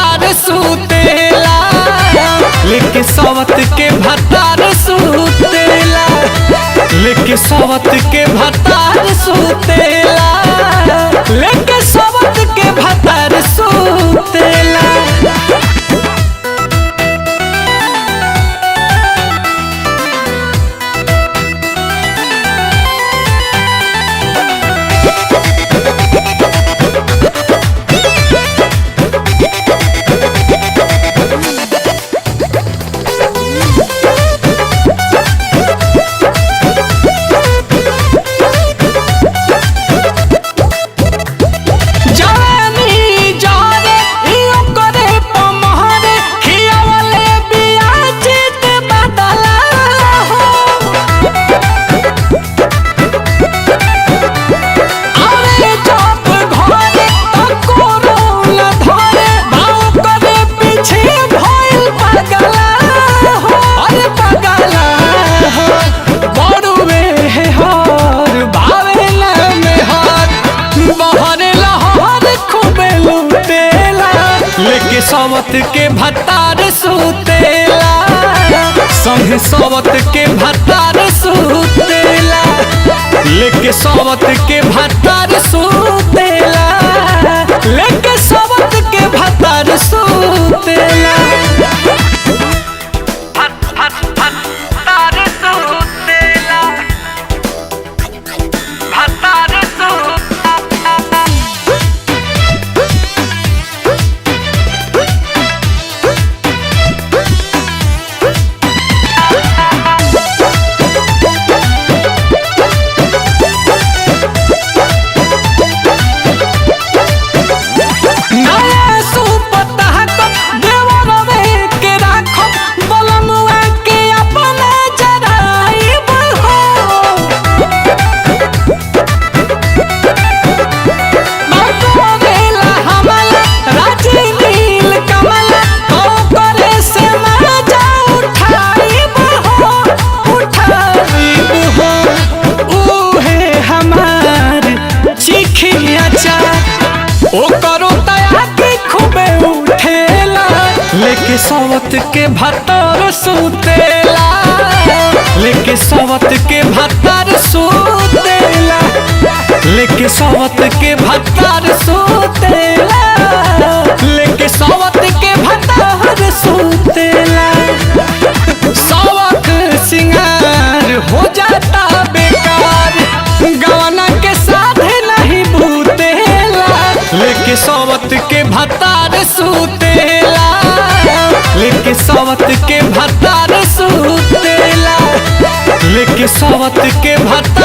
भतार सुतेला, लेके सवत के भतार सुतेला, लेके सवत के भतार सुतेला, लेके सवत के भतार सुतेला। लेके सवत के भतार सुतेला, संगे सवत के भतार सुतेला, लेके सवत के भतार सुतेला, लेके सवत के भतार सुतेला। ओ करो तया के खूबे उठेला, लेके सवत के भतार सुतेला, लेके सवत के भतार सुतेला, लेके सवत के भतार सुतेला, लेके सवत के भतार सुतेला। सवक सिंगार हो जाता बेकार, गवाना के साथ नहीं बूतेला, लेके सवत के भतार सुतेला, लेके सवत के भतार सुतेला, लेके सवत के भतार